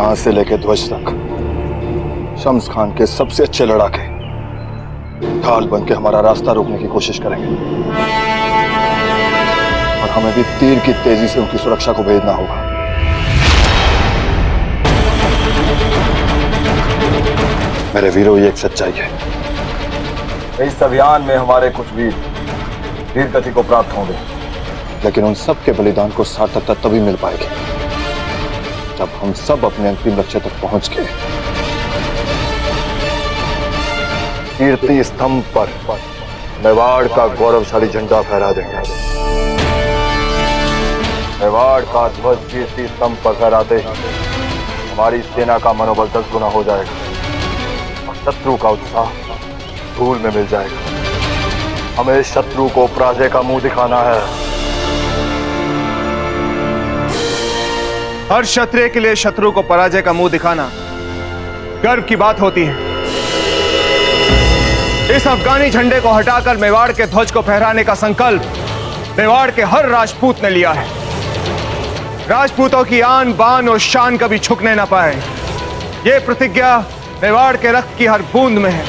जहां से लेके ध्वज तक शम्स खान के सबसे अच्छे लड़ाके ढाल बन के हमारा रास्ता रोकने की कोशिश करेंगे और हमें भी तीर की तेजी से उनकी सुरक्षा को भेजना होगा। मेरे वीरों, ये एक सच्चाई है। इस अभियान में हमारे कुछ वीर गति को प्राप्त होंगे, लेकिन उन सब के बलिदान को सार्थकता तभी मिल पाएगी जब हम सब अपने अंतिम लक्ष्य तक पहुंच गए। कीर्ति स्तंभ पर मेवाड़ का गौरवशाली झंडा फहरा देंगे। मेवाड़ का ध्वज कीर्ति स्तंभ पर फहराते ही हमारी सेना का मनोबल 10 गुना हो जाएगा और शत्रु का उत्साह धूल में मिल जाएगा। हमें शत्रु को पराजय का मुंह दिखाना है। हर क्षत्रिय के लिए शत्रु को पराजय का मुंह दिखाना गर्व की बात होती है। इस अफगानी झंडे को हटाकर मेवाड़ के ध्वज को फहराने का संकल्प मेवाड़ के हर राजपूत ने लिया है। राजपूतों की आन बान और शान कभी झुकने ना पाए, ये प्रतिज्ञा मेवाड़ के रक्त की हर बूंद में है।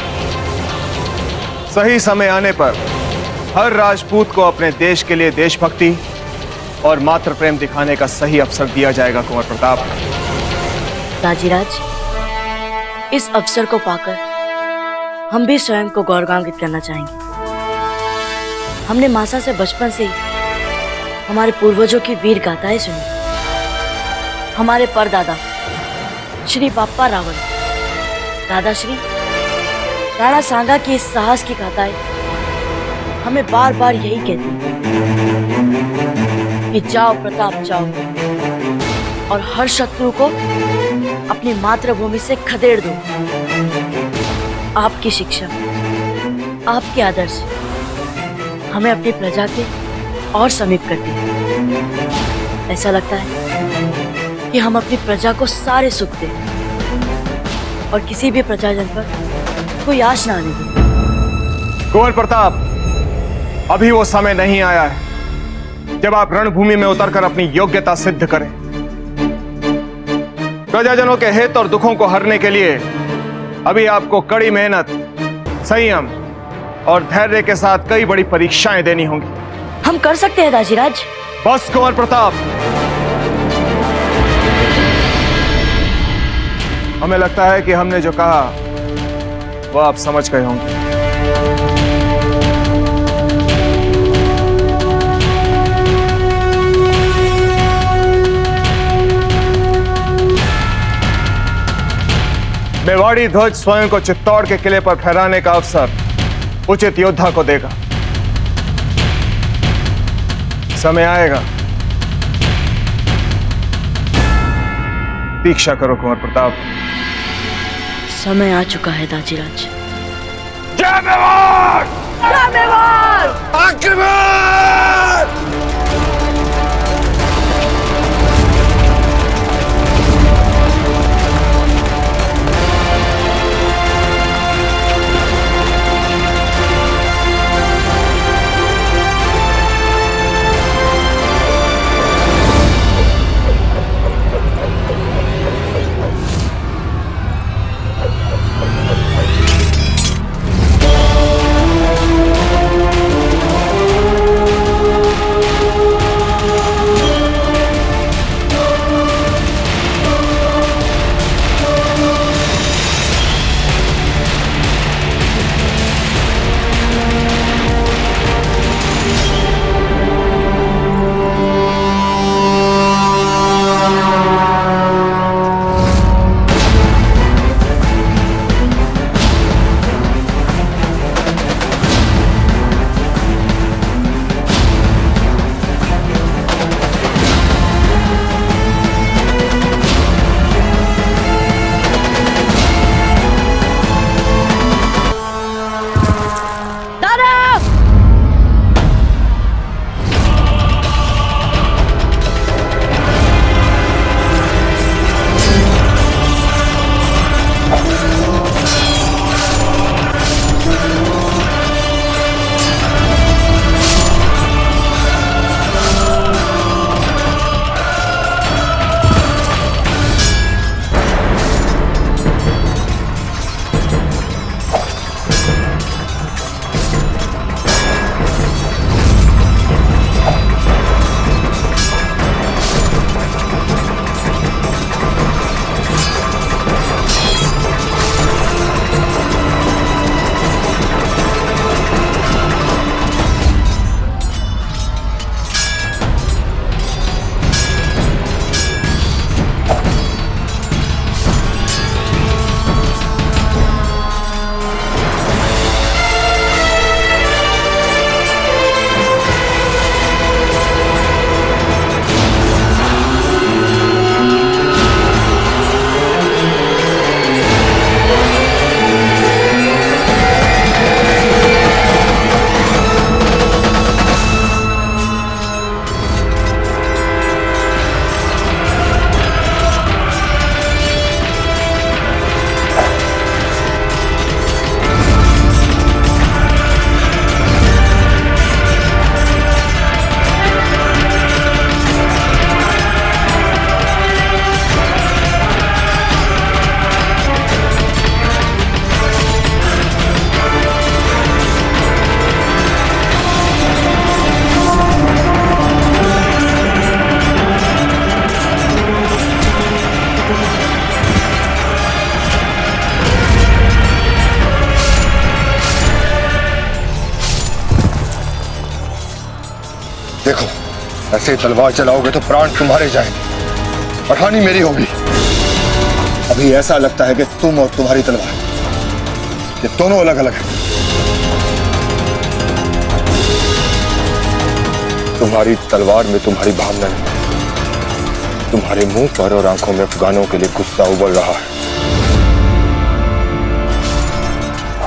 सही समय आने पर हर राजपूत को अपने देश के लिए देशभक्ति और मातृ प्रेम दिखाने का सही अवसर दिया जाएगा। कुंवर प्रताप, दाजीराज, इस अवसर को पाकर हम भी स्वयं को गौरवान्वित करना चाहेंगे। हमने मासा से बचपन से ही हमारे पूर्वजों की वीर गाथाएं सुनी। हमारे परदादा श्री बाप्पा रावल, दादा श्री राणा सांगा की इस साहस की गाथाएं हमें बार बार यही कहती कि जाओ प्रताप जाओ और हर शत्रु को अपनी मातृभूमि से खदेड़ दो। आपकी शिक्षा, आपके आदर्श हमें अपनी प्रजा के और समीप करती है। ऐसा लगता है कि हम अपनी प्रजा को सारे सुख दें और किसी भी प्रजाजन पर कोई आश ना आने दें। कुंवर प्रताप, अभी वो समय नहीं आया है जब आप रणभूमि में उतरकर अपनी योग्यता सिद्ध करें। प्रजाजनों के हित और दुखों को हरने के लिए अभी आपको कड़ी मेहनत, संयम और धैर्य के साथ कई बड़ी परीक्षाएं देनी होंगी। हम कर सकते हैं दाजीराज। बस कुंवर प्रताप, हमें लगता है कि हमने जो कहा वो आप समझ गए होंगे। मेवाड़ी ध्वज स्वयं को चित्तौड़ के किले पर फहराने का अवसर उचित योद्धा को देगा। समय आएगा, दीक्षा करो कुंवर प्रताप। समय आ चुका है दाजीराज। जय मेवाड़! जय मेवाड़! आक्रमण! देखो, ऐसे तलवार चलाओगे तो प्राण तुम्हारे जाएंगे और हानि मेरी होगी। अभी ऐसा लगता है कि तुम और तुम्हारी तलवार, ये दोनों अलग अलग हैं। तुम्हारी तलवार में तुम्हारी भावना नहीं, तुम्हारे मुंह पर और आंखों में अफगानों के लिए गुस्सा उबल रहा है,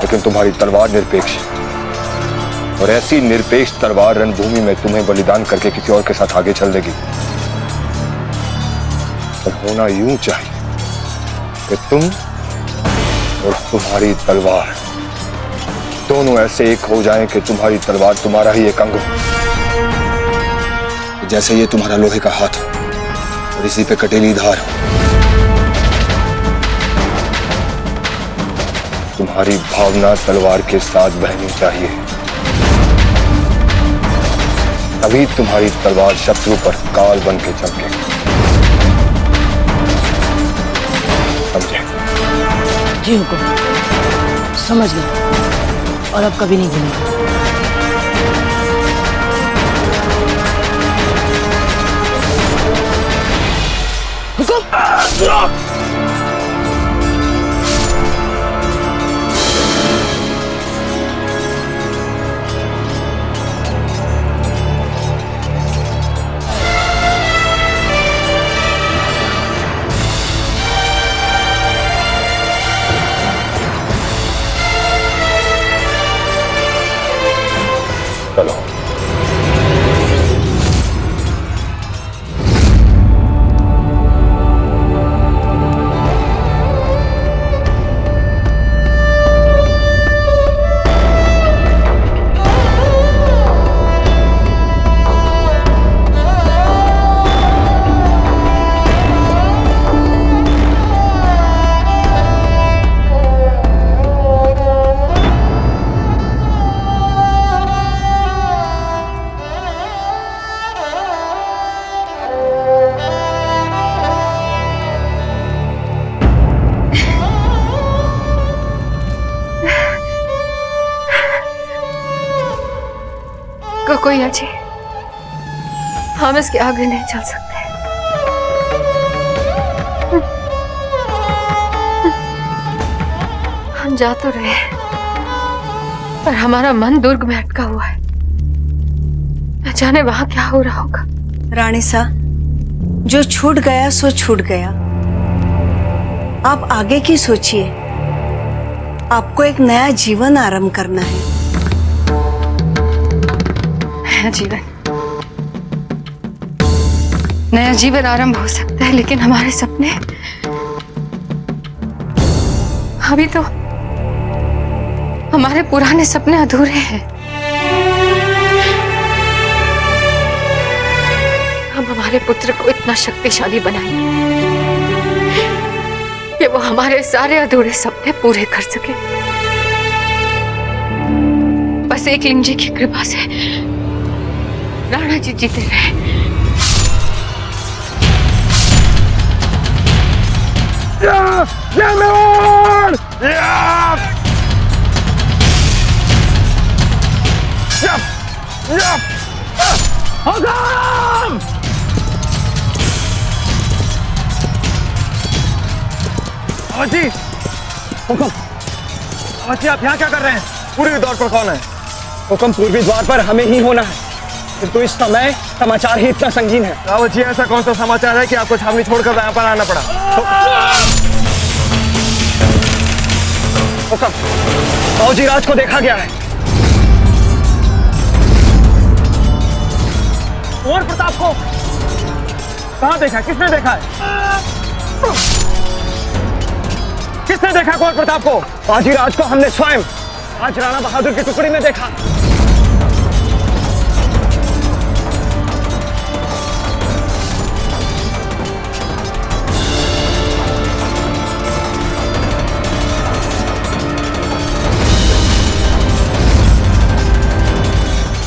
लेकिन तुम्हारी तलवार निरपेक्ष है। और ऐसी निरपेक्ष तलवार रणभूमि में तुम्हें बलिदान करके किसी और के साथ आगे चल देगी। पर होना यूं चाहिए कि तुम और तुम्हारी तलवार दोनों ऐसे एक हो जाएं कि तुम्हारी तलवार तुम्हारा ही एक अंग हो, जैसे ये तुम्हारा लोहे का हाथ हो और इसी पे कटेली धार हो। तुम्हारी भावना तलवार के साथ बहनी चाहिए, तभी तुम्हारी तलवार शत्रु पर काल बन के चमके। समझे? जी हुकुम, समझ गए और अब कभी नहीं भूलेंगे। चलो। कोई अजी, हम इसके आगे नहीं चल सकते। हम जा तो रहे पर हमारा मन दुर्ग में अटका हुआ है। न जाने वहां क्या हो रहा होगा। रानी सा, जो छूट गया सो छूट गया। आप आगे की सोचिए। आपको एक नया जीवन आरंभ करना है। नया जीवन आरंभ हो सकता है, लेकिन हमारे सपने अभी तो हमारे पुराने सपने अधूरे हैं। हम हमारे पुत्र को इतना शक्तिशाली बनाएंगे कि वो हमारे सारे अधूरे सपने पूरे कर सके। बस एक लिंग जी की कृपा से राणा जी जीते रहे। जी हुकुम। जी आप यहाँ क्या कर रहे हैं? पूर्वी द्वार पर कौन है? हुकुम, पूर्वी द्वार पर हमें ही होना है, किंतु इस समय समाचार ही इतना संगीन है। रावत जी, ऐसा कौन सा समाचार है कि आपको छावनी छोड़कर यहाँ पर आना पड़ा? हुकुम, फौजी राज को देखा गया है। कुंवर प्रताप को कहाँ देखा? किसने देखा है? किसने देखा कुंवर प्रताप को? फौजी राज को हमने स्वयं आज राणा बहादुर की टुकड़ी में देखा।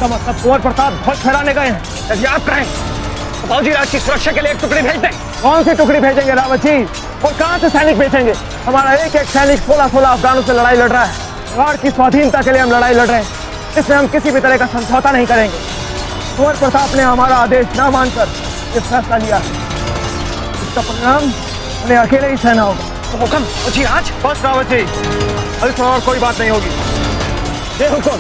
मतलब कुंवर प्रताप ध्वज फहराने गए हैं। यदि आप कहें तो फौजी राज की सुरक्षा के लिए एक टुकड़ी भेज दें। कौन सी टुकड़ी भेजेंगे रावत जी? और कहां से सैनिक भेजेंगे? हमारा एक एक सैनिक 16-16 अफगानों से लड़ाई लड़ रहा है। मेवाड़ की स्वाधीनता के लिए हम लड़ाई लड़ रहे हैं। इसमें हम किसी भी तरह का समझौता नहीं करेंगे। कुंवर प्रताप ने हमारा आदेश ना मानकर ये फैसला लिया है। इसका परिणाम उन्हें अकेले ही सहना होगा। तो हुक्म वजीराज। बस रावत जी, अब और कोई बात नहीं होगी। दे हुक्म।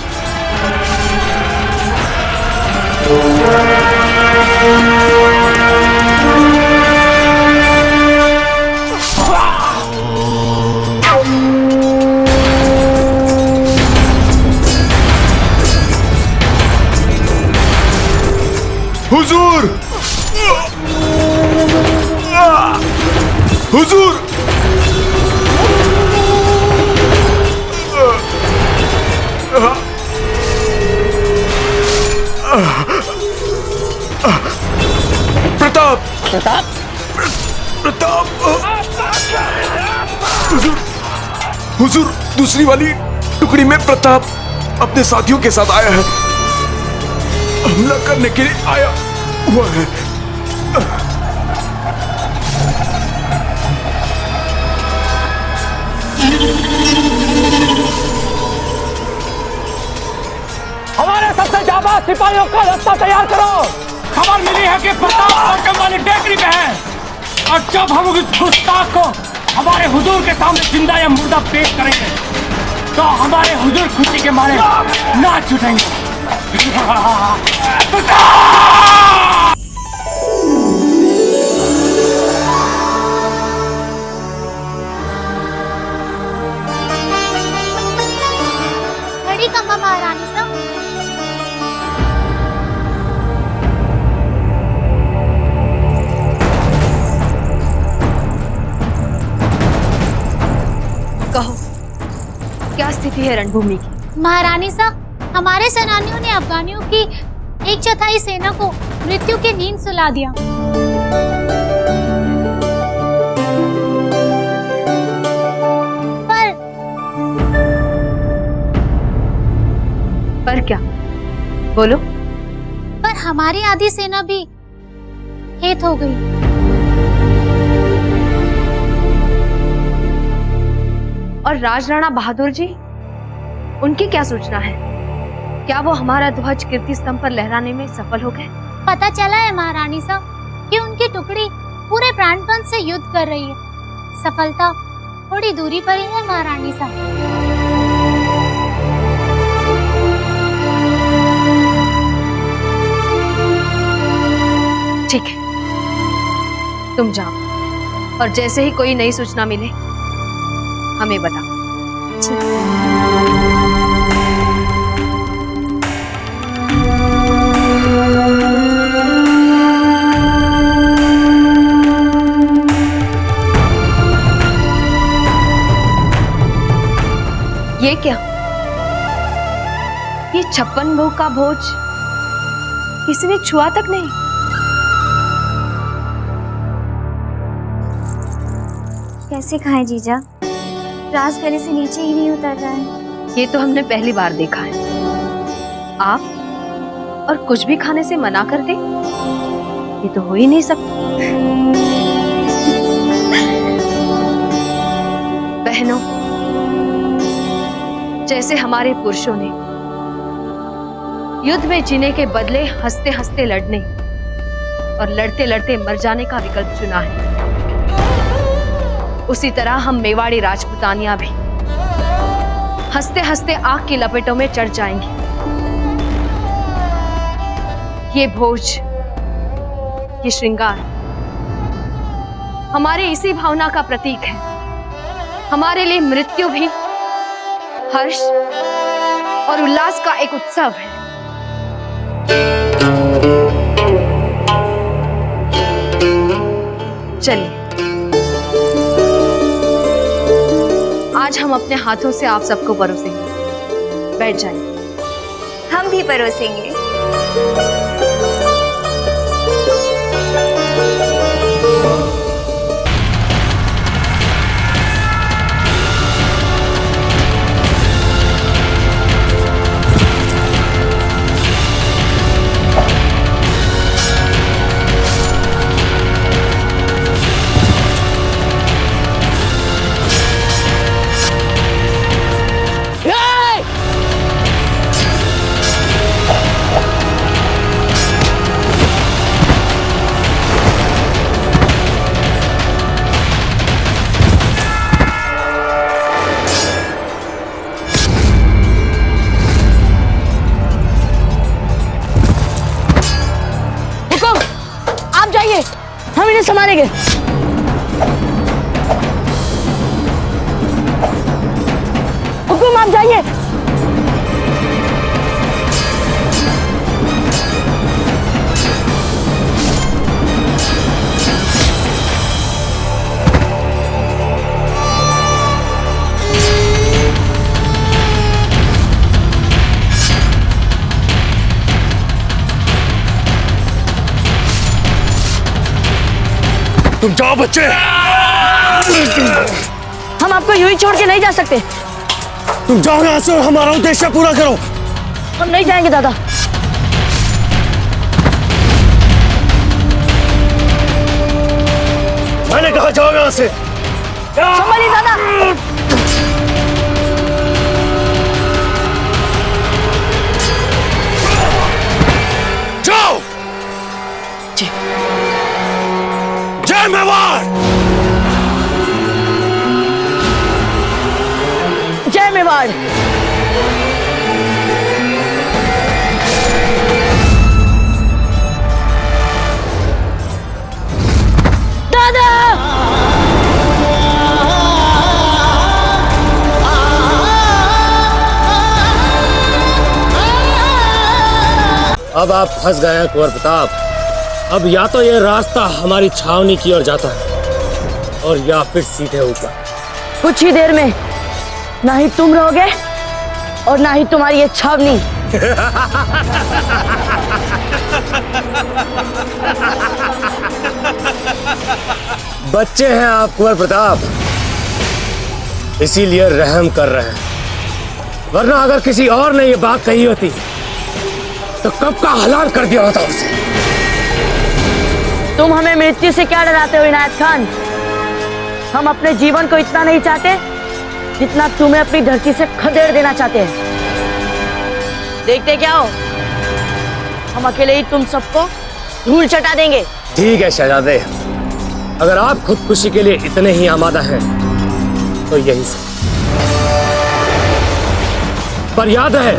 हुजूर! हुजूर! प्रताप! प्रताप! प्रताप! हुजूर! हुजूर, दूसरी वाली टुकड़ी में प्रताप अपने साथियों के साथ आया है, हमला करने के लिए आया हुआ है। हमारे सबसे जाबाज सिपाहियों का रास्ता तैयार करो। खबर मिली है कि प्रताप आटम वाली टेकरी पे है, और जब हम उस गुस्ताख को हमारे हुजूर के सामने जिंदा या मुर्दा पेश करेंगे तो हमारे हुजूर खुशी के मारे नाच उठेंगे। बड़ी कम्मा महारानी साहब। कहो, क्या स्थिति है रणभूमि की? महारानी साहब, हमारे सेनानियों ने अफगानियों की 1/4 सेना को मृत्यु की नींद सुला दिया। पर क्या? बोलो। पर हमारी आधी सेना भी हेत हो गई। और राज राणा बहादुर जी, उनकी क्या सूचना है? क्या वो हमारा ध्वज कीर्ति स्तंभ पर लहराने में सफल हो गए? पता चला है महारानी साहब कि उनकी टुकड़ी पूरे प्राणपण से युद्ध कर रही है। सफलता थोड़ी दूरी पर ही है महारानी साहब। ठीक है, तुम जाओ और जैसे ही कोई नई सूचना मिले हमें बताओ। ये क्या? ये 56 भोग का भोज किसी ने छुआ तक नहीं। कैसे खाएं जीजा? राजगले से नीचे ही नहीं उतर रहा है। ये तो हमने पहली बार देखा है। आप और कुछ भी खाने से मना कर दे, ये तो हो ही नहीं सकता। बहनों, जैसे हमारे पुरुषों ने युद्ध में जीने के बदले हंसते हंसते लड़ने और लड़ते लड़ते मर जाने का विकल्प चुना है, उसी तरह हम मेवाड़ी राजपुतानियां भी हंसते हंसते आग की लपेटों में चढ़ जाएंगी। ये भोज, ये श्रृंगार हमारे इसी भावना का प्रतीक है। हमारे लिए मृत्यु भी हर्ष और उल्लास का एक उत्सव है। चलिए, आज हम अपने हाथों से आप सबको परोसेंगे। बैठ जाइए। हम भी परोसेंगे। आप जाइए। तुम जाओ बच्चे। हम आपको यूं ही छोड़ के नहीं जा सकते। तुम जाओ यहाँ से और हमारा उद्देश्य पूरा करो। हम नहीं जाएंगे दादा। मैंने कहा जाओ यहाँ से। संभालिए दादा। जाओ। जी। जय मेवाड़। जय मेवाड़। दादा। अब आप फंस गए हैं कुंवर प्रताप। अब या तो ये रास्ता हमारी छावनी की ओर जाता है और या फिर सीधे ऊपर। कुछ ही देर में ना ही तुम रहोगे और ना ही तुम्हारी ये छावनी। बच्चे हैं आप कुंवर प्रताप, इसीलिए रहम कर रहे हैं, वरना अगर किसी और ने ये बात कही होती तो कब का हलाल कर दिया होता उसे। तुम हमें मृत्यु से क्या डराते हो इनायत खान? हम अपने जीवन को इतना नहीं चाहते जितना तुम्हें अपनी धरती से खदेड़ देना चाहते हैं। देखते क्या हो, हम अकेले ही तुम सबको धूल चटा देंगे। ठीक है शहजादे, अगर आप खुदकुशी के लिए इतने ही आमादा हैं तो यही से। पर याद है,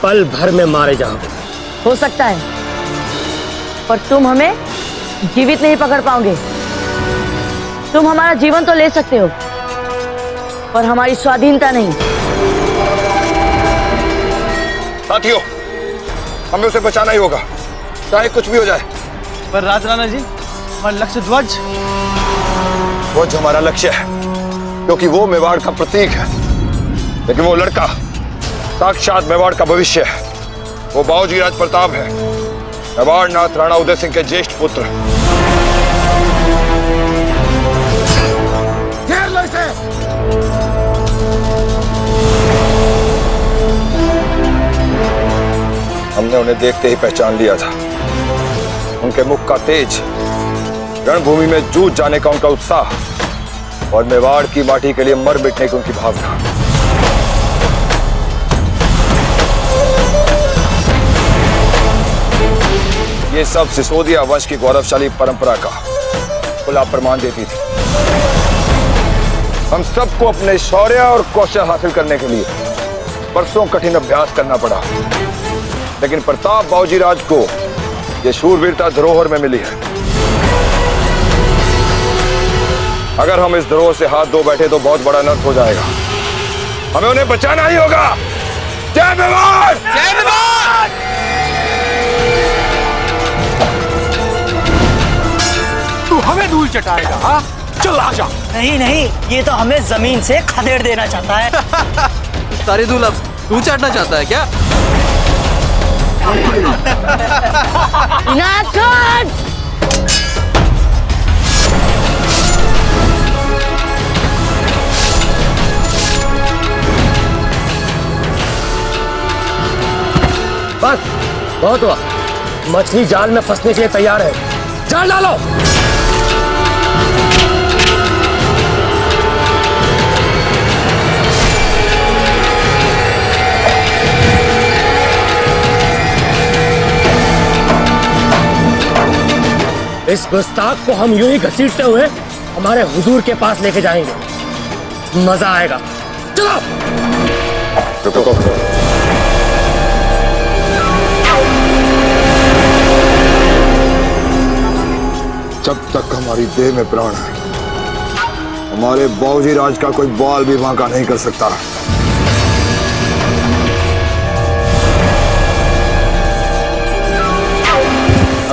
पल भर में मारे जाओगे। हो सकता है, पर तुम हमें जीवित नहीं पकड़ पाओगे। तुम हमारा जीवन तो ले सकते हो, पर हमारी स्वाधीनता नहीं। साथियों, हमें उसे बचाना ही होगा, चाहे कुछ भी हो जाए। पर राजराणा जी, हमारा लक्ष्य ध्वज। ध्वज हमारा लक्ष्य है, क्योंकि वो मेवाड़ का प्रतीक है। लेकिन वो लड़का साक्षात मेवाड़ का भविष्य है। वो बाऊजी राज प्रताप है, मेवाड़ नाथ राणा उदय सिंह के ज्येष्ठ पुत्र। घेर लो इसे। हमने उन्हें देखते ही पहचान लिया था। उनके मुख का तेज, रणभूमि में जूझ जाने का उनका उत्साह और मेवाड़ की माटी के लिए मर मिटने की उनकी भावना। ये सब सिसोदिया वंश की गौरवशाली परंपरा का खुला प्रमाण देती थी। हम सबको अपने शौर्य और कौशल हासिल करने के लिए बरसों कठिन अभ्यास करना पड़ा, लेकिन प्रताप बाऊजी राज को यह शूरवीरता धरोहर में मिली है। अगर हम इस धरोहर से हाथ धो बैठे तो बहुत बड़ा अनर्थ हो जाएगा। हमें उन्हें बचाना ही होगा। जय मेवाड़! जय मेवाड़! तू हमें धूल चटाएगा? हाँ, चल आजा। नहीं नहीं, ये तो हमें जमीन से खदेड़ देना चाहता है। सारी धूल अब तू चाटना चाहता है क्या? इनायत खान! बस बहुत हुआ, मछली जाल में फंसने के लिए तैयार है। जाल डालो। इस गुस्ताख को हम यूं ही घसीटते हुए हमारे हुजूर के पास लेके जाएंगे, मजा आएगा। चलो। रुको। जब तक हमारी देह में प्राण है, हमारे बाऊजी राज का कोई बाल भी बांका नहीं कर सकता।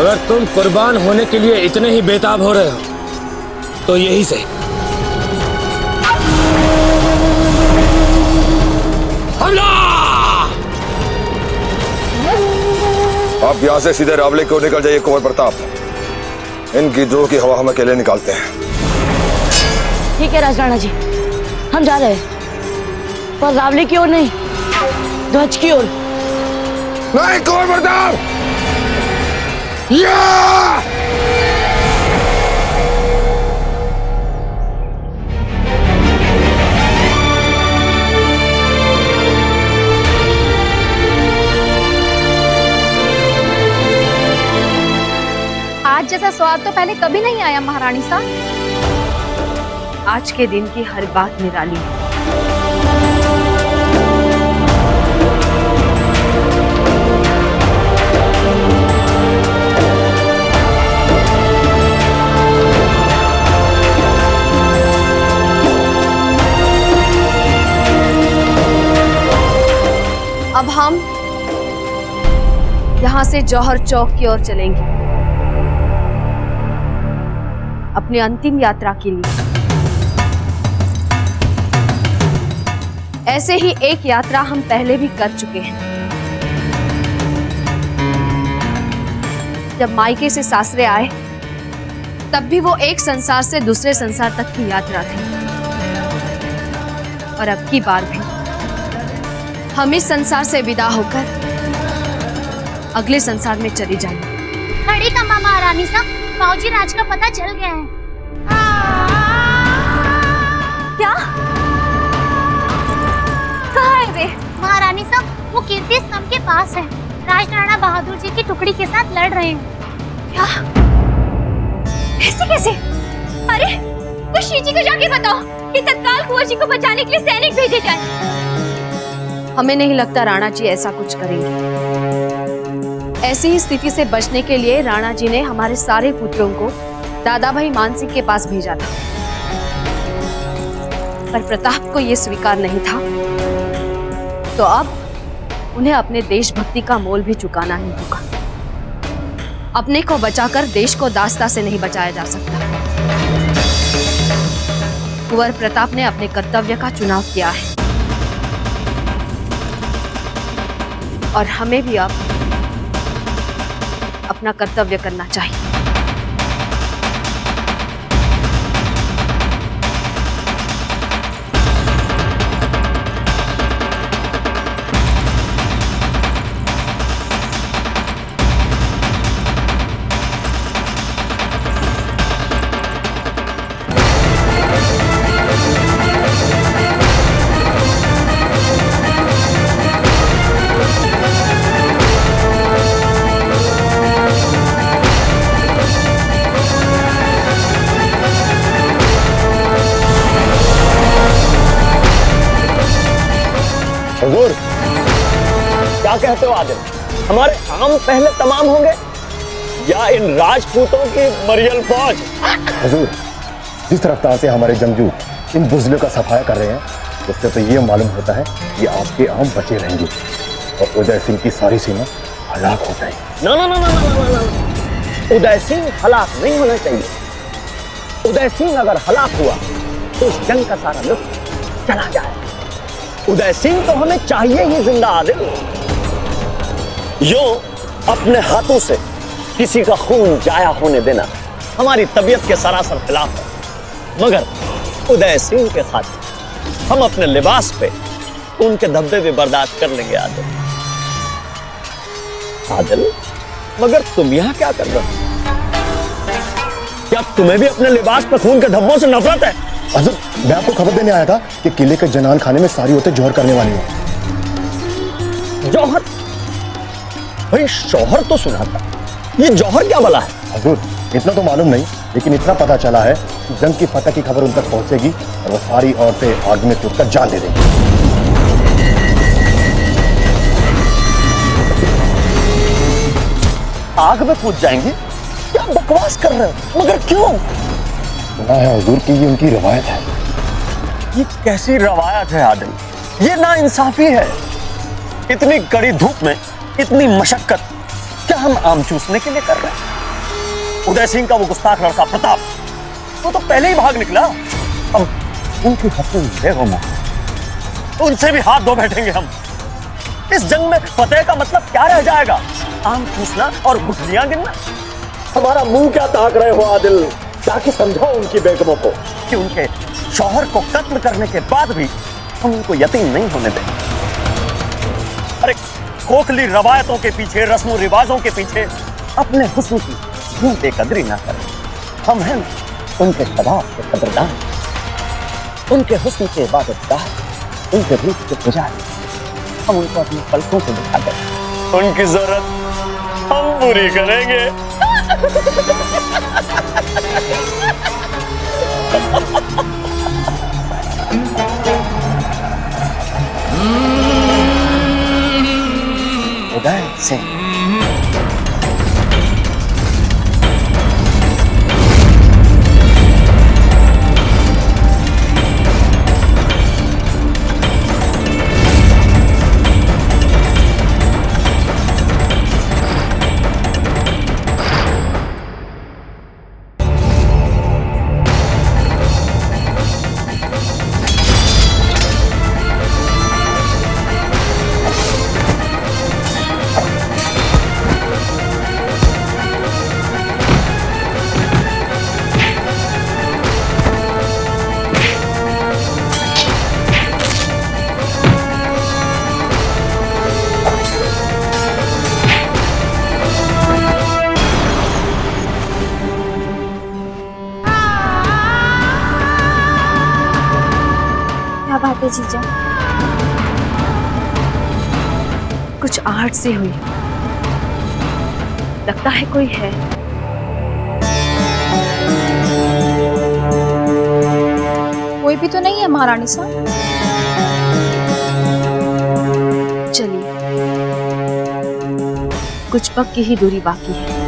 अगर तुम कुर्बान होने के लिए इतने ही बेताब हो रहे हो तो यही से हमला! आप यहाँ से सीधे रावले को निकल जाइए कुंवर प्रताप। इन गिद्धों की हवा हम अकेले निकालते हैं। ठीक है राजराणा जी, हम जा रहे हैं, पर रावले की ओर नहीं, ध्वज की ओर। नहीं कुंवर प्रताप! आज जैसा स्वाद तो पहले कभी नहीं आया महारानी साहब। आज के दिन की हर बात निराली है। अब हम यहां से जौहर चौक की ओर चलेंगे अपनी अंतिम यात्रा के लिए। ऐसे ही एक यात्रा हम पहले भी कर चुके हैं, जब मायके से सासरे आए तब भी वो एक संसार से दूसरे संसार तक की यात्रा थी। और अब की बार भी हम इस संसार से विदा होकर अगले संसार में चली जाएंगे। खड़ी कमा महारानी साहब, बाबूजी राज का पता चल गया है। क्या? कहाँ है वे? महारानी साहब, वो कीर्ति स्तंभ के पास है। राजराणा बहादुर जी की टुकड़ी के साथ लड़ रहे हैं। क्या? ऐसे कैसे? अरे तो शीजी को जाके बताओ कि तत्काल कुंवर जी को बचाने के लिए सैनिक भेजे जाए। हमें नहीं लगता राणा जी ऐसा कुछ करेंगे। ऐसी ही स्थिति से बचने के लिए राणा जी ने हमारे सारे पुत्रों को दादा भाई मानसिंह के पास भेजा था, पर प्रताप को यह स्वीकार नहीं था। तो अब उन्हें अपने देशभक्ति का मोल भी चुकाना ही होगा। अपने को बचाकर देश को दास्ता से नहीं बचाया जा सकता। कुंवर प्रताप ने अपने कर्तव्य का चुनाव किया है और हमें भी अब अपना कर्तव्य करना चाहिए। हुजूर, क्या कहते हो आदिल? हमारे आम पहले तमाम होंगे या इन राजपूतों की मरियल फौज? हुजूर, जिस रफ्तार से हमारे जंगजू इन बुज़दिलों का सफाया कर रहे हैं, उससे तो ये मालूम होता है कि आपके आम बचे रहेंगे और उदय सिंह की सारी सेना हलाक हो जाएगी। ना ना ना ना ना ना ना, उदय सिंह हलाक नहीं होना चाहिए। उदय सिंह अगर हलाक हुआ तो इस जंग का सारा लुत्फ चला जाए। उदय सिंह तो हमें चाहिए ही जिंदा आदिल। यूं अपने हाथों से किसी का खून जाया होने देना हमारी तबीयत के सरासर खिलाफ है, मगर उदय सिंह के खातिर हम अपने लिबास पे उनके धब्बे भी बर्दाश्त कर लेंगे आदिल। आदिल, मगर तुम यहाँ क्या कर रहे हो? क्या तुम्हें भी अपने लिबास पे खून के धब्बों से नफरत है? हजूर, मैं आपको खबर देने आया था कि किले के जनान खाने में सारी औरतें जौहर करने वाली हैं। जौहर? भाई शौहर तो सुना था, ये जौहर क्या भला है? हजूर, इतना तो मालूम नहीं, लेकिन इतना पता चला है कि जंग की फतह की खबर उन तक पहुंचेगी और वो सारी औरतें आग में कूदकर जान दे देंगी। आग में कूद जाएंगे? क्या बकवास कर रहे हो? मगर क्यों? सुना है हुजूर कि ये उनकी रवायत है। ये कैसी रवायत है आदिल? ये नाइंसाफी है। इतनी कड़ी धूप में इतनी मशक्कत क्या हम आम चूसने के लिए कर रहे हैं? उदय सिंह का वो गुस्ताख लड़का प्रताप, वो तो पहले ही भाग निकला। अब उनकी हसन बेगम है, उनसे भी हाथ धो बैठेंगे हम। इस जंग में फतेह का मतलब क्या रह जाएगा? आम चूसना और गुठलियां गिनना। हमारा मुंह क्या ताक रहे हो आदिल? जाके समझाओ उनकी बेगमों को कि उनके शौहर को कत्ल करने के बाद भी हम उनको यतीम नहीं होने दें। अरे खोखली रवायतों के पीछे, रस्मों रिवाजों के पीछे अपने हुस्न की यूं बेकदरी ना करें। हम हैं उनके शबाब के कदरदान, उनके हुस्न के इबादतगार, उनके रूप के पुजारी। हम उनको अपने पलकों से दिखा दें, उनकी जरूरत हम पूरी करेंगे। उदय सिंह। क्या बात है जीजा? कुछ आहट सी हुई, लगता है कोई है। कोई भी तो नहीं है महारानी साहब। चलिए, कुछ पग की ही दूरी बाकी है।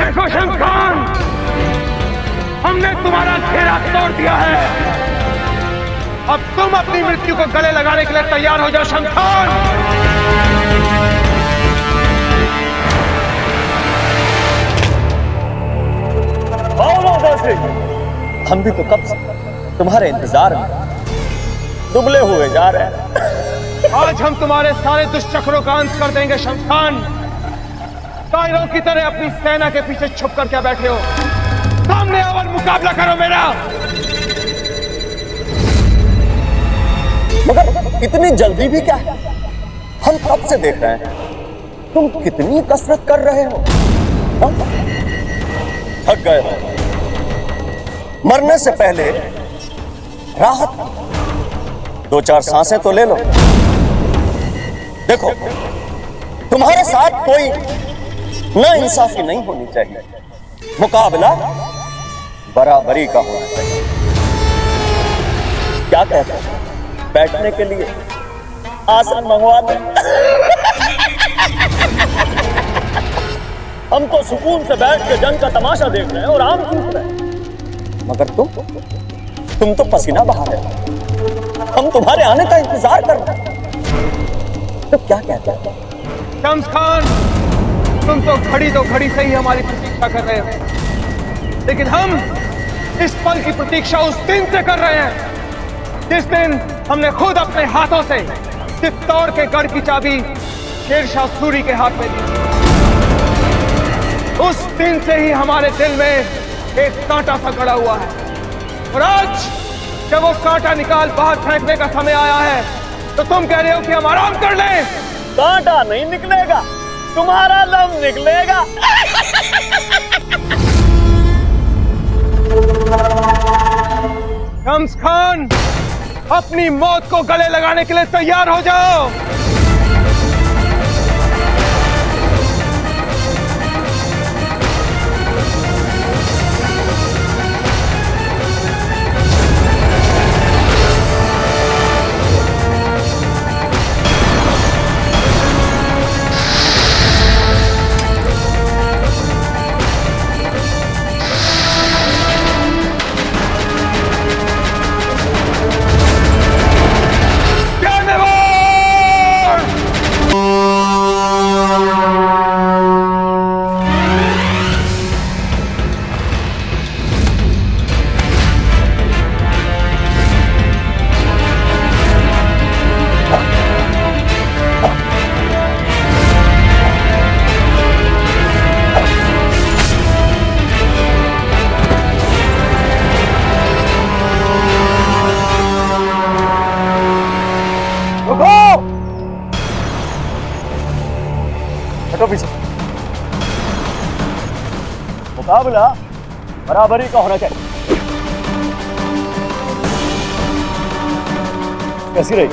देखो शमशान, हमने तुम्हारा घेरा तोड़ दिया है। अब तुम अपनी मृत्यु को गले लगाने के लिए तैयार हो जाओ शमशान। हम भी तो कब से तुम्हारे इंतजार में दुबले हुए जा रहे हैं। आज हम तुम्हारे सारे दुष्चक्रों का अंत कर देंगे शमशान। कायरों की तरह अपनी सेना के पीछे छुप कर क्या बैठे हो? सामने आओ और मुकाबला करो मेरा। मगर इतनी जल्दी भी क्या है? हम कब से देख रहे हैं तुम कितनी कसरत कर रहे हो। थक गए हो? मरने से पहले राहत 2-4 सांसें तो ले लो। देखो, तुम्हारे साथ कोई नाइंसाफी नहीं होनी चाहिए। मुकाबला बराबरी का होना चाहिए। क्या कहते हैं? बैठने के लिए आसन मंगवा दे। हम तो सुकून से बैठ के जंग का तमाशा देख रहे हैं और आम चूस रहे हैं, मगर तुम तो पसीना बहा रहे हो। हम तुम्हारे आने का इंतजार कर रहे हैं। तो क्या कहते हैं? शम्स खान, तुम तो घड़ी से ही हमारी प्रतीक्षा कर रहे हो, लेकिन हम इस पल की प्रतीक्षा उस दिन से कर रहे हैं जिस दिन हमने खुद अपने हाथों से चित्तौड़ के गढ़ की चाबी शेरशाह सूरी के हाथ में दी। उस दिन से ही हमारे दिल में एक कांटा सा गड़ा हुआ है, और आज जब वो कांटा निकाल बाहर फेंकने का समय आया है तो तुम कह रहे हो कि हम आराम कर लें। कांटा नहीं निकलेगा, तुम्हारा दम निकलेगा। शम्स खान, अपनी मौत को गले लगाने के लिए तैयार हो जाओ। हटो पीछे। मुकाबला बराबरी का होना चाहिए। कैसी रही?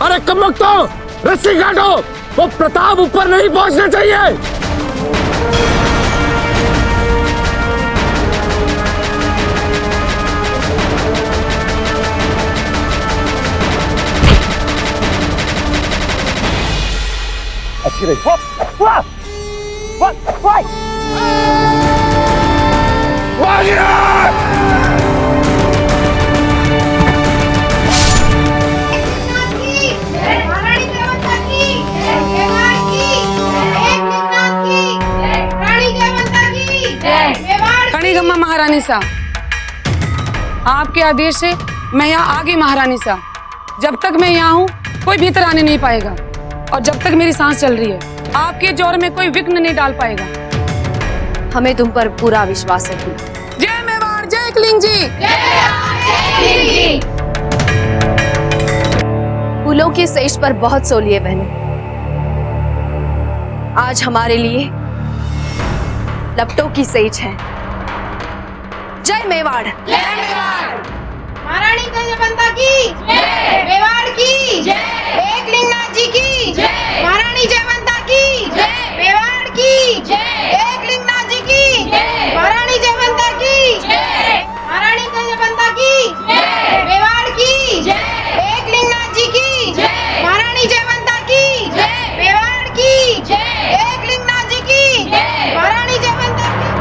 अरे कमक तो रस्सी काटो, वो प्रताप ऊपर नहीं पहुंचना चाहिए। अच्छी रही। वाह! वाह! वाह! खड़ीगम्मा महारानी सा, आपके आदेश से मैं यहाँ आ गई महारानी सा। जब तक मैं यहाँ हूँ कोई भीतर आने नहीं पाएगा, और जब तक मेरी सांस चल रही है आपके जोर में कोई विघ्न नहीं डाल पाएगा। हमें तुम पर पूरा विश्वास है। जय मेवाड़, जय एकलिंग जी। फूलों के सेज पर बहुत सोलिए बहने, आज हमारे लिए लपटों की सेज है। जय मेवाड़। महारानी जयवंता की जय, मेवाड़ की जय, एकलिंगनाथ जी की जय, महारानी जयवंता की जय, मेवाड़ की जय, एकलिंगनाथ जी की जय, महारानी जयवंता की जय, महारानी जयवंता की जय, मेवाड़ की जय, एकलिंगनाथ जी की जय, महारानी जयवंता की जय, मेवाड़ की जय, एकलिंगनाथ जी की जय, महारानी जयवंता की।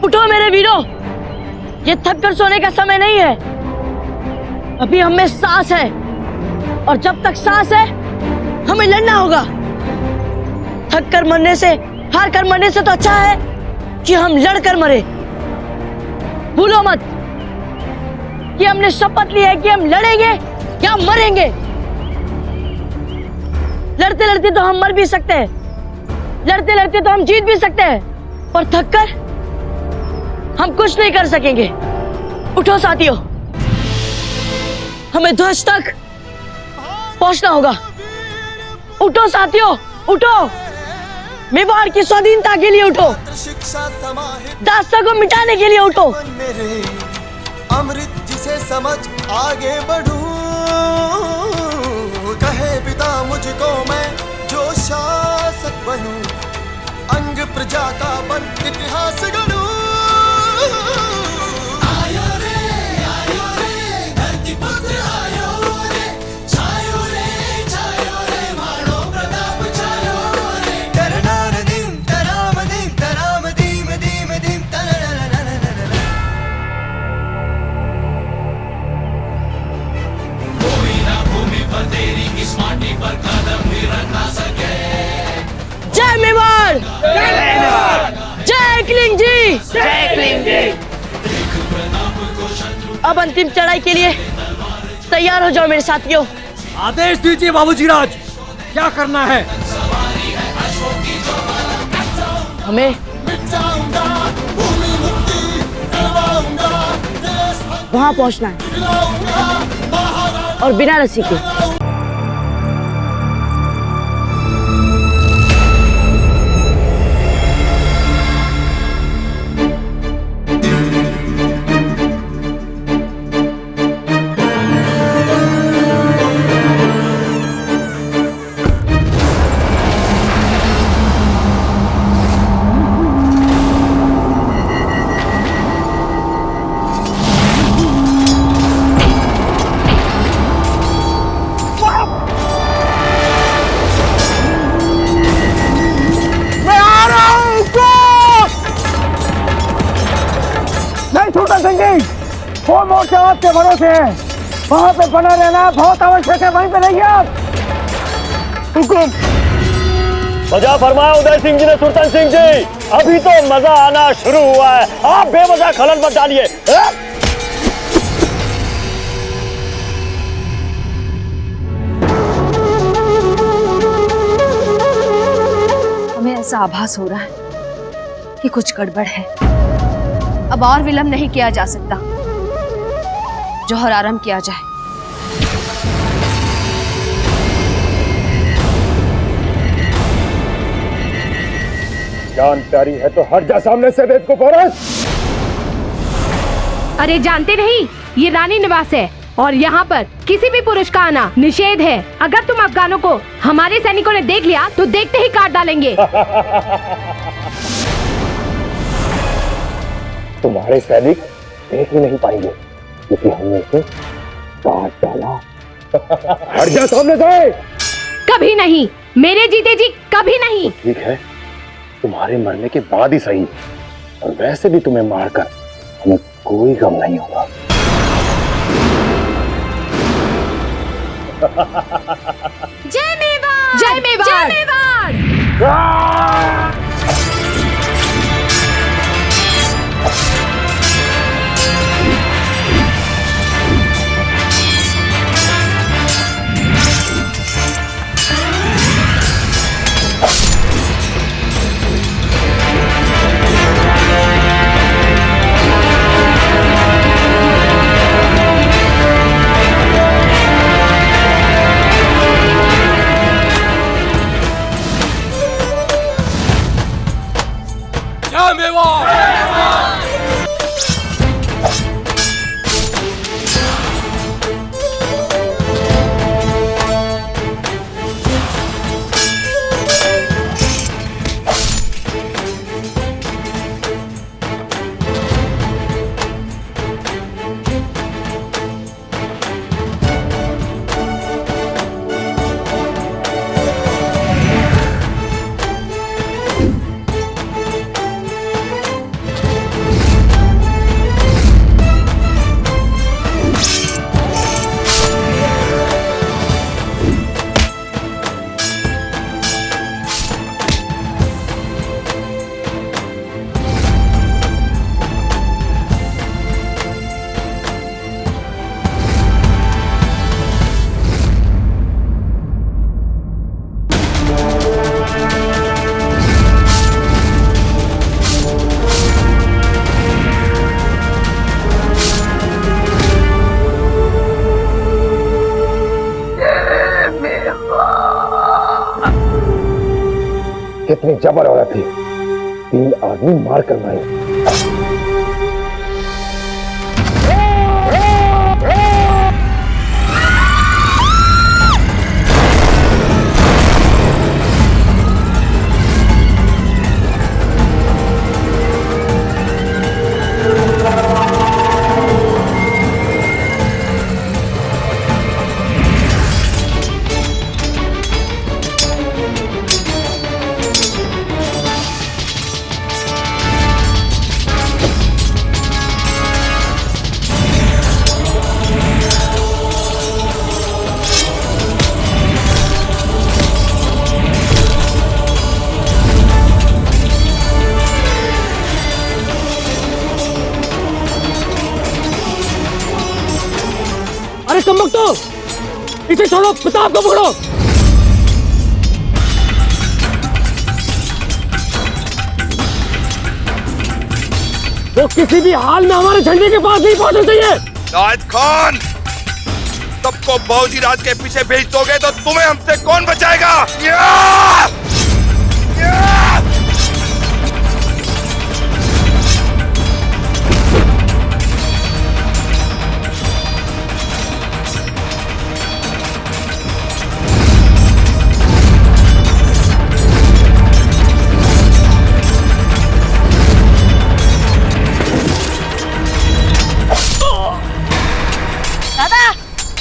उठो मेरे वीरों, ये थक कर सोने का समय नहीं है। अभी हम में सांस है और जब तक सांस है हमें लड़ना होगा। थक कर मरने से, हार कर मरने से तो अच्छा है कि हम लड़ कर मरे। भूलो मत कि हमने शपथ ली है कि हम लड़ेंगे या मरेंगे। लड़ते लड़ते तो हम मर भी सकते हैं, लड़ते लड़ते तो हम जीत भी सकते हैं, पर थक कर हम कुछ नहीं कर सकेंगे। उठो साथियों, हमें ध्वज तक पहुंचना होगा। उठो साथियों, उठो, मेवाड़ की स्वाधीनता के लिए उठो, दास्ता को मिटाने के लिए उठो। अमृत जिसे समझ आगे बढ़ूं, कहे पिता मुझको मैं जो शासक बनूं, अंग प्रजा का बन इतिहास गढ़ूं। आयो रे धरती पुत्र आयो रे, छायो रे मारो प्रताप छायो रे। तरनार दिम तराम दीम दीम दीम तरननननननन। कोई ना भूमि पर तेरी इस माटी पर कदम भी रख ना सके। जय मेवाड़, जय एकलिंग जी, जय एकलिंग जी। अब अंतिम चढ़ाई के लिए तैयार हो जाओ मेरे साथियों। आदेश दीजिए बाबूजी राज, क्या करना है? हमें वहां पहुंचना है और बिना रस्सी के। वो मोर्चा आपके भरोसे है, वहाँ पे बना रहना बहुत आवश्यक है, वहीं पे रहिए आप। हुकुम। सजा फरमाया उदय सिंह जी ने सुल्तान सिंह जी, अभी तो मजा आना शुरू हुआ है, आप बेवजह खलल मत डालिए। हमें ऐसा आभास हो रहा है कि कुछ गड़बड़ है। अब और विलंब नहीं किया जा सकता, जौहर आरंभ किया जाए। जान प्यारी है तो हट जा सामने से वेद को फोरस। अरे जानते नहीं, ये रानी निवास है और यहाँ पर किसी भी पुरुष का आना निषेध है। अगर तुम अफगानों को हमारे सैनिकों ने देख लिया तो देखते ही काट डालेंगे। तुम्हारे सैनिक देख ही नहीं पाएंगे क्योंकि हमने इसे काट डाला। हट जा सामने से। कभी नहीं, मेरे जीते जी कभी नहीं। तो ठीक है, तुम्हारे मरने के बाद ही सही, और वैसे भी तुम्हें मारकर हमें कोई गम नहीं होगा। जय मेवाड़, जय मेवाड़, जय मेवाड़। कितनी जबर औरत थी, 3 आदमी मार कर मारे। अरे कमबख्तो, इसे छोड़ो, प्रताप को पकड़ो। वो किसी भी हाल में हमारे झंडे के पास नहीं पहुंचना चाहिए। नायद खान, सबको बाबूजी राज के पीछे भेज दोगे तो तुम्हें हमसे कौन बचाएगा?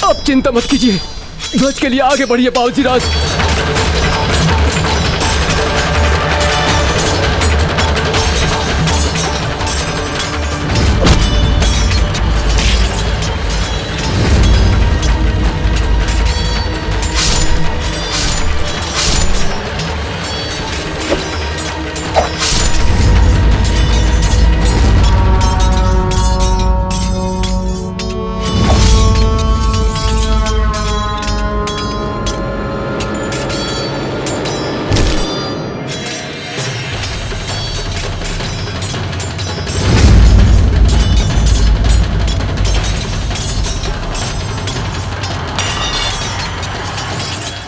अब चिंता मत कीजिए, ध्वज के लिए आगे बढ़िए बाबूजी राज।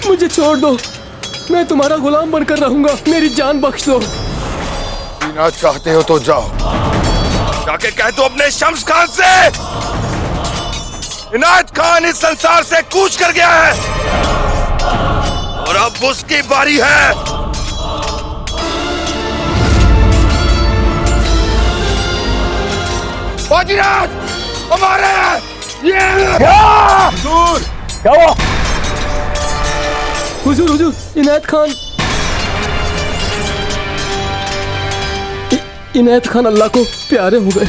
मुझे छोड़ दो, मैं तुम्हारा गुलाम बनकर रहूंगा, मेरी जान बख्श दो। जीना चाहते हो तो जाओ, जाके कह दो अपने शम्स खान से इनायत खान इस संसार से कूच कर गया है और अब उसकी बारी है। बाजीराज हमारे हुजूर, क्या हुआ? हुजूर, हुजूर, इनायत खान, इनायत खान अल्लाह को प्यारे हो गए।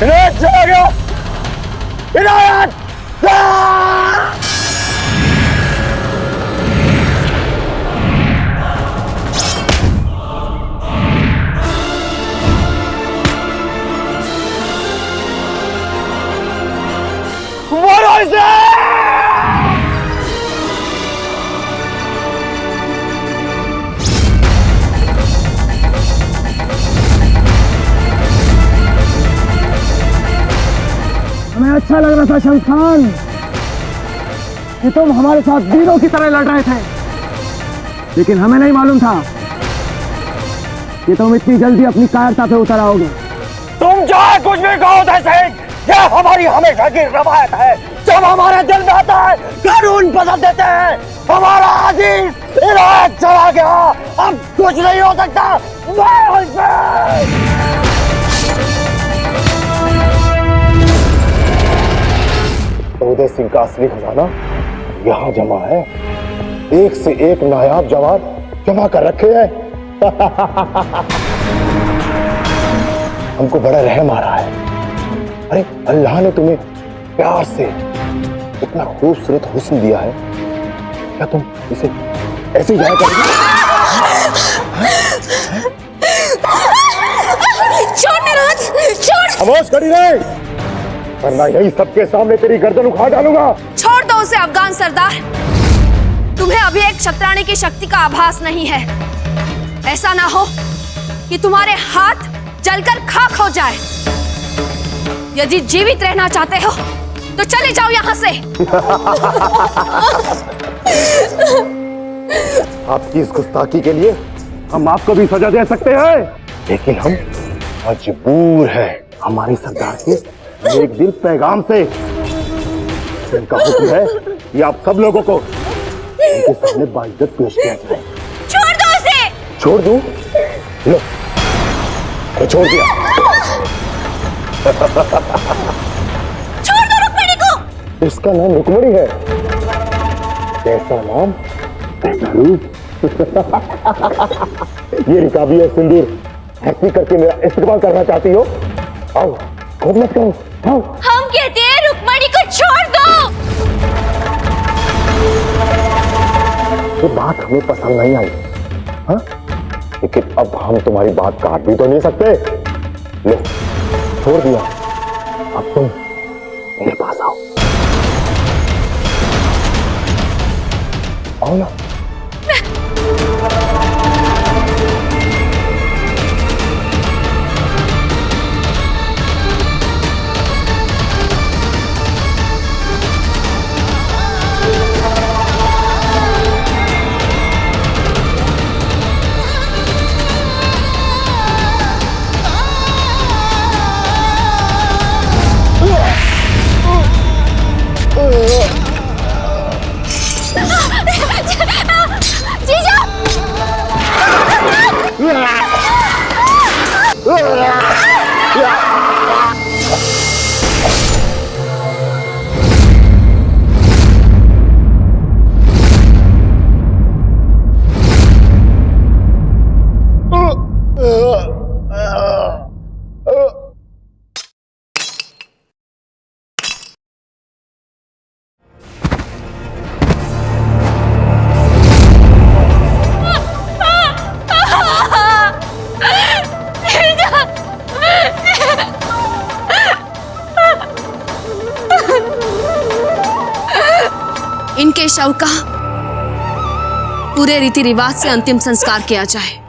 इनायत चला गया, इनायत! हमें अच्छा लग रहा था शम्स खान कि तुम हमारे साथ वीरों की तरह लड़ रहे थे, लेकिन हमें नहीं मालूम था कि तुम इतनी जल्दी अपनी कायरता पे उतर आओगे। तुम चाहे कुछ भी कहो सिंह, यह हमारी हमेशा की रवायत है। जब हमारे दिल में आता है कानून बदल देते हैं। हमारा अजीज इनायत चला गया, अब कुछ नहीं हो सकता। उदय सिंह का असली खजाना यहाँ जमा है, एक से एक नायाब जवान जमा कर रखे हैं। हमको बड़ा रहम आ रहा है। अरे अल्लाह ने तुम्हें प्यार से इतना खूबसूरत हुस्न दिया है, क्या तुम इसे ऐसे ही जाया करोगे? छोड़ मेराज, छोड़। खामोश खड़ी रहे, वरना यही सबके सामने तेरी गर्दन उखाड़ डालूंगा। छोड़ दो उसे अफगान सरदार, तुम्हें अभी एक क्षत्राणी की शक्ति का आभास नहीं है। ऐसा ना हो कि कि तुम्हारे हाथ जलकर खाक हो जाए। यदि जीवित रहना चाहते हो तो चले जाओ यहाँ से। आपकी इस गुस्ताखी के लिए हम आपको भी सजा दे सकते हैं, लेकिन हम मजबूर हैं हमारी सरदार के एक दिल पैगाम से। उनका हुक्म है कि आप सब लोगों को उनके सामने बाइज्जत पेश किया जाए। छोड़ दो उसे। छोड़ दूं? लो, मैं छोड़ दिया। छोड़ दो रुक्मिणी को। इसका नाम रुक्मिणी है, कैसा नाम कैसा रूप। ये रिकाबी है सिंदूर, हंसी करके मेरा इस्तेमाल करना चाहती हो? आओ, खूब मत करो, आओ। हम कहते हैं रुक्मिणी को छोड़ दो। ये बात हमें पसंद नहीं आई, हाँ? लेकिन अब हम तुम्हारी बात काट भी तो नहीं सकते। लो, छोड़ दिया, अब तुम मेरे पास आओ। आओ ना। इनके शव का पूरे रीति रिवाज से अंतिम संस्कार किया जाए।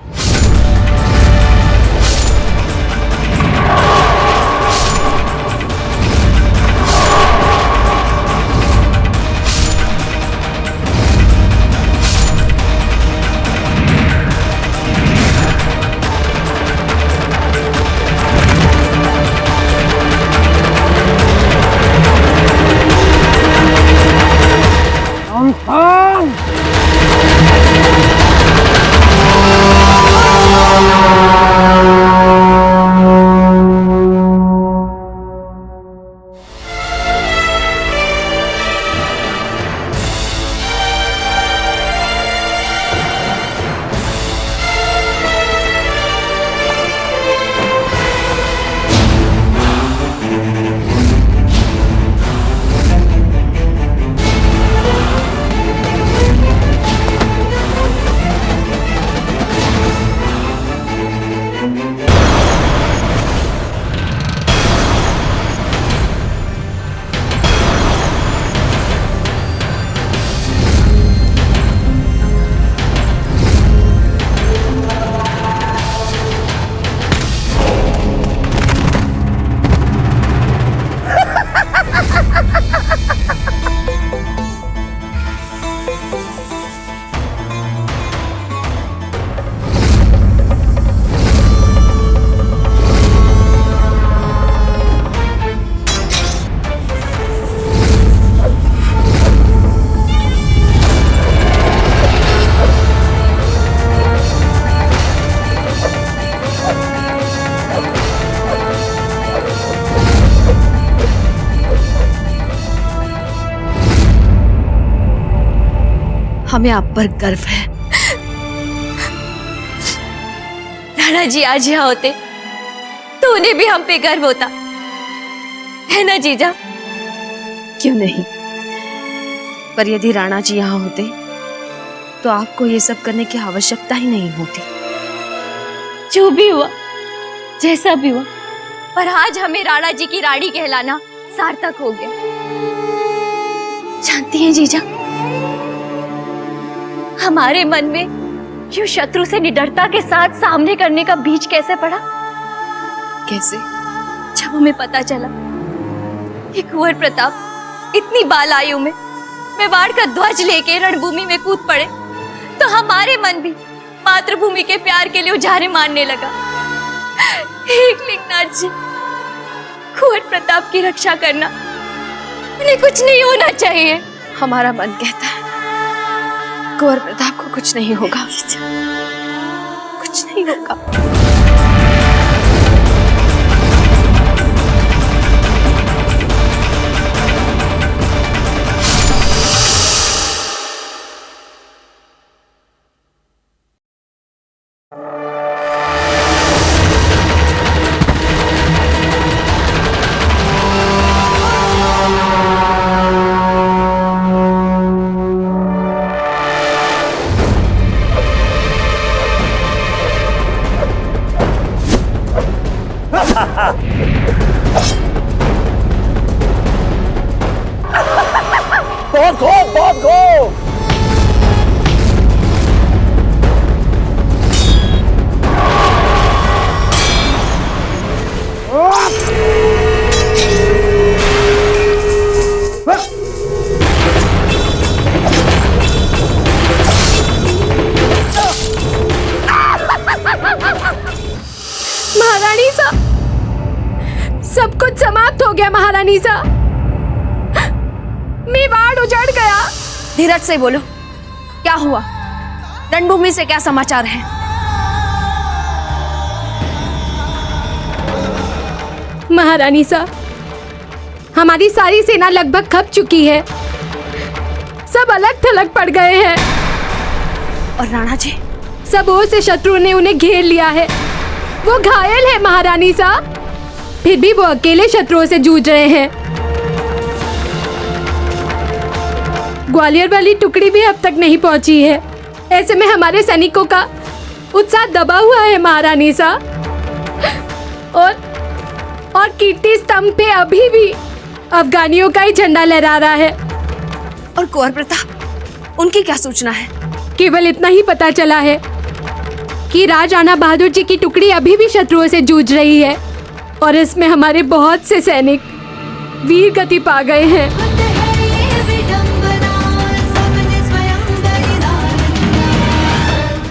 हमें आप पर गर्व है। राणा जी आज यहाँ होते तो उन्हें भी हम पे गर्व होता, है ना जीजा? क्यों नहीं, पर यदि राणा जी यहाँ होते तो आपको ये सब करने की आवश्यकता ही नहीं होती। जो भी हुआ, जैसा भी हुआ, पर आज हमें राणा जी की रानी कहलाना सार्थक हो गया। जानती हैं जीजा, हमारे मन में यूं शत्रु से निडरता के साथ सामने करने का बीज कैसे पड़ा? कैसे? जब हमें पता चला कि कुंवर प्रताप इतनी बाल आयु में मेवाड़ का ध्वज लेके रणभूमि में कूद पड़े, तो हमारे मन भी मातृभूमि के प्यार के लिए उजारे मारने लगा। एकलिंगनाथ जी, कुंवर प्रताप की रक्षा करना, उन्हें कुछ नहीं होना चाहिए। हमारा मन कहता है कुंवर प्रताप को कुछ नहीं होगा, कुछ नहीं होगा। बहुत खूब, बहुत खूब। महारानी साहब, सब कुछ समाप्त हो गया। महारानी साहब, मेवाड़ उजड़ गया। धीरज से बोलो, क्या हुआ? रणभूमि से क्या समाचार है? महारानी साहब, हमारी सारी सेना लगभग खप चुकी है, सब अलग थलग पड़ गए हैं। और राणा जी? सब ओर से शत्रु ने उन्हें घेर लिया है, वो घायल है महारानी साहब। फिर भी वो अकेले शत्रुओं से जूझ रहे हैं। ग्वालियर वाली टुकड़ी भी अब तक नहीं पहुंची है। ऐसे में हमारे सैनिकों का उत्साह दबा हुआ है महारानी साहब। और कीर्ति स्तंभ पे अभी भी अफगानियों का ही झंडा लहरा रहा है। और कुंवर प्रताप, उनकी क्या सूचना है? केवल इतना ही पता चला है कि राजा बहादुर जी की टुकड़ी अभी भी शत्रुओं से जूझ रही है और इसमें हमारे बहुत से सैनिक वीर गति पा गए हैं।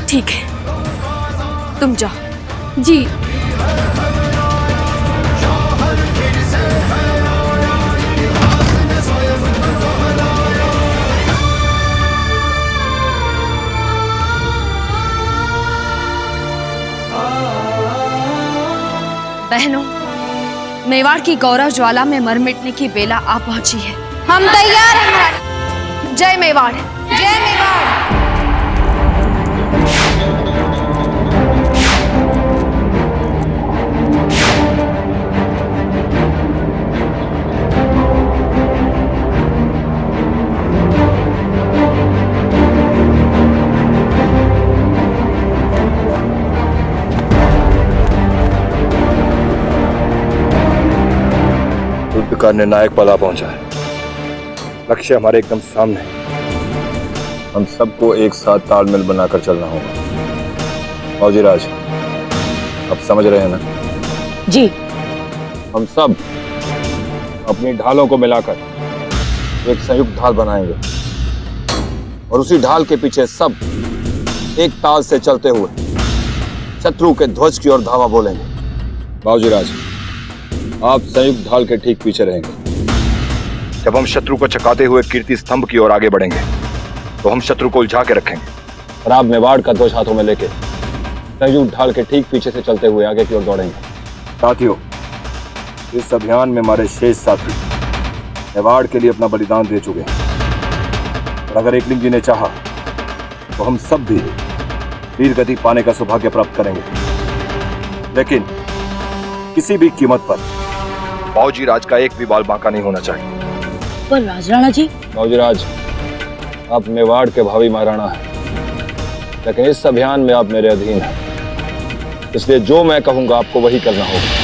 ठीक है, तुम जाओ। जी। बहनों, मेवाड़ की गौरव ज्वाला में मर मिटने की बेला आ पहुंची है। हम तैयार हैं महारानी। जय मेवाड़, जय मेवाड़। युद्ध का निर्णायक पल आ पहुंचा है। लक्ष्य हमारे एकदम सामने है। हम सबको एक साथ तालमेल बनाकर चलना होगा। फौजीराज, अब समझ रहे हैं ना? जी। हम सब अपनी ढालों को मिलाकर एक संयुक्त ढाल बनाएंगे और उसी ढाल के पीछे सब एक ताल से चलते हुए शत्रु के ध्वज की ओर धावा बोलेंगे। बाबूजीराज, आप संयुक्त ढाल के ठीक पीछे रहेंगे। जब हम शत्रु को चकाते हुए कीर्ति स्तंभ की ओर आगे बढ़ेंगे तो हम शत्रु को उलझा के रखेंगे और आप मेवाड़ का ध्वज हाथों में लेके संयुक्त ढाल के ठीक पीछे से चलते हुए आगे की ओर दौड़ेंगे। साथियों, इस अभियान में हमारे शेष साथी मेवाड़ के लिए अपना बलिदान दे चुके हैं और अगर एकलिंग जी ने चाहा तो हम सब भी वीर गति पाने का सौभाग्य प्राप्त करेंगे, लेकिन किसी भी कीमत पर बाबूजीराज का एक भी बाल बांका नहीं होना चाहिए। पर राजराणा जी? बाबूजीराज, आप मेवाड़ के भावी महाराणा हैं, लेकिन इस अभियान में आप मेरे अधीन हैं, इसलिए जो मैं कहूंगा आपको वही करना होगा।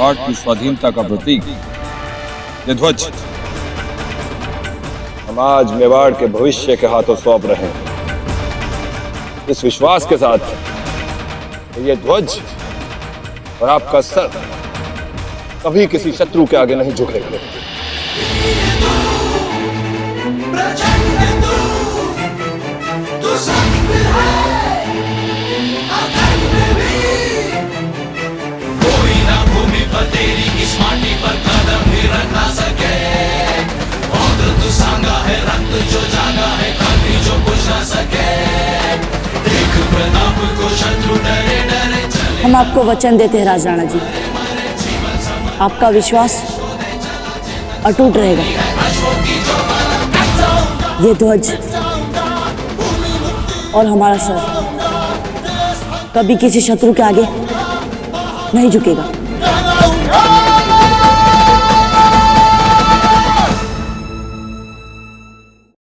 मेवाड़ की स्वाधीनता का प्रतीक ये ध्वज हम आज मेवाड़ के भविष्य के हाथों सौंप रहे हैं, इस विश्वास के साथ कि ये ध्वज और आपका सर कभी किसी शत्रु के आगे नहीं झुकेगा। कोई ना भूमि पर तेरी इस माटी पर कदम भी रख ना सके। बौद्ध तू सांगा है, रक्त जो जागा है, कभी जो कुछ ना सके। देख प्रताप को शत्रु डरे डरे चले। हम आपको वचन देते हैं राजराणा जी, आपका विश्वास अटूट रहेगा। ये ध्वज और हमारा सर कभी किसी शत्रु के आगे नहीं झुकेगा।